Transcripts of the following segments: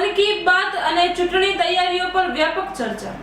મન કી બાત અને ચૂંટણી તૈયારીઓ પર વ્યાપક ચર્ચા।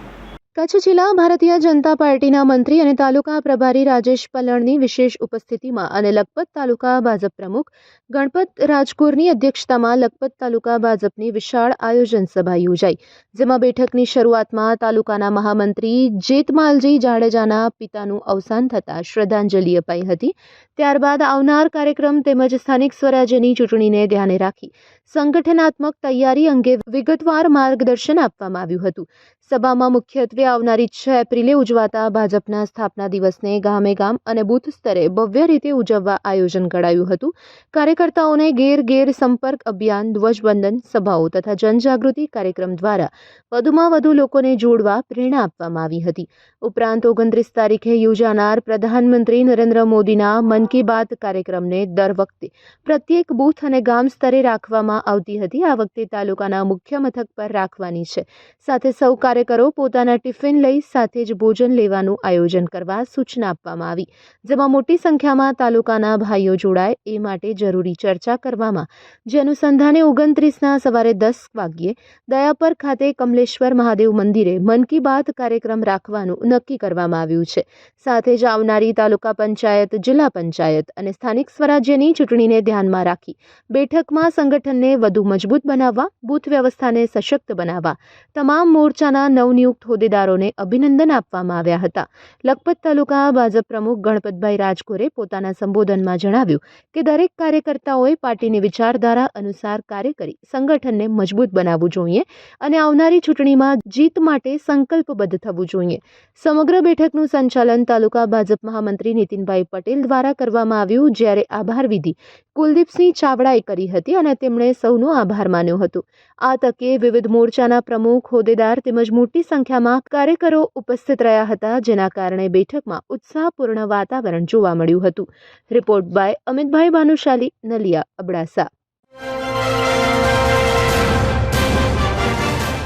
કચ્છ જિલ્લા ભારતીય જનતા પાર્ટીના મંત્રી અને તાલુકા પ્રભારી રાજેશ પલણની વિશેષ ઉપસ્થિતિમાં અને લખપત તાલુકા ભાજપ પ્રમુખ ગણપત રાજકોરની અધ્યક્ષતામાં લખપત તાલુકા ભાજપની વિશાળ આયોજન સભા યોજાઈ, જેમાં બેઠકની શરૂઆતમાં તાલુકાના મહામંત્રી જેતમાલજી જાડેજાના પિતાનું અવસાન થતાં શ્રદ્ધાંજલિ અપાઈ હતી। ત્યારબાદ આવનાર કાર્યક્રમ તેમજ સ્થાનિક સ્વરાજ્યની ચૂંટણીને ધ્યાને રાખી સંગઠનાત્મક તૈયારી અંગે વિગતવાર માર્ગદર્શન આપવામાં આવ્યું હતું। સભામાં મુખ્યત્વે આવનારી 6 એપ્રિલે ઉજવાતા ભાજપના સ્થાપના દિવસને ગામે ગામ અને બૂથ સ્તરે ભવ્ય રીતે ઉજવવા આયોજન ઘડાયું હતું। કાર્યકર્તાઓને ઘેર સંપર્ક અભિયાન, ધ્વજવંદન સભાઓ તથા જનજાગૃતિ કાર્યક્રમ દ્વારા વધુમાં વધુ લોકોને જોડવા પ્રેરણા આપવામાં આવી હતી। ઉપરાંત 29 તારીખે યોજાનાર પ્રધાનમંત્રી નરેન્દ્ર મોદીના મન કી બાત કાર્યક્રમને દર વખતે પ્રત્યેક બૂથ અને ગામ સ્તરે રાખવામાં આવતી હતી। આ વખતે તાલુકાના મુખ્ય મથક પર રાખવાની છે। સાથે સૌ કાર્યકરો પોતાના ટિફિન લઈ સાથે જ ભોજન લેવાનું આયોજન કરવા સૂચના આપવામાં આવી, જેમાં મોટી સંખ્યામાં તાલુકાના ભાઈઓ જોડાય એ માટે જરૂરી ચર્ચા કરવામાં, જે અનુસંધાને 29ના સવારે 10 વાગ્યે દયાપર ખાતે કમલેશ્વર મહાદેવ મંદિરે મન કી બાત કાર્યક્રમ રાખવાનું નક્કી કરવામાં આવ્યું છે। સાથે જ આવનારી તાલુકા પંચાયત, જિલ્લા પંચાયત અને સ્થાનિક સ્વરાજ્યની ચૂંટણીને ધ્યાનમાં રાખી બેઠકમાં સંગઠનને વધુ મજબૂત બનાવવા, બૂથ વ્યવસ્થાને સશક્ત બનાવવા તમામ મોરચાના નવનિયુક્ત હોદ્દેદારોને અભિનંદન આપવામાં આવ્યા હતા। લખપત તાલુકા ભાજપ પ્રમુખ ગણપતભાઈ રાજકોરે પોતાના સંબોધનમાં જણાવ્યું કે દરેક કાર્યકર્તાઓએ પાર્ટીની વિચારધારા અનુસાર કાર્ય કરી સંગઠનને મજબૂત બનાવવું જોઈએ અને આવનારી ચૂંટણીમાં જીત માટે સંકલ્પબદ્ધ થવું જોઈએ। સમગ્ર બેઠકનું સંચાલન તાલુકા ભાજપ મહામંત્રી નીતિનભાઈ પટેલ દ્વારા કરવામાં આવ્યું, જ્યારે આભાર વિધિ કુલદીપસિંહ ચાવડાએ કરી હતી અને તેમણે સૌનો આભાર માન્યો હતો। આ તકે વિવિધ મોરચાના પ્રમુખ, હોદ્દેદાર તેમજ મોટી સંખ્યામાં કાર્યકરો ઉપસ્થિત રહ્યા હતા, જેના કારણે બેઠકમાં ઉત્સાહપૂર્ણ વાતાવરણ જોવા મળ્યું હતું। Report by Amitbhai Bhanushali, Naliya, Abdasa.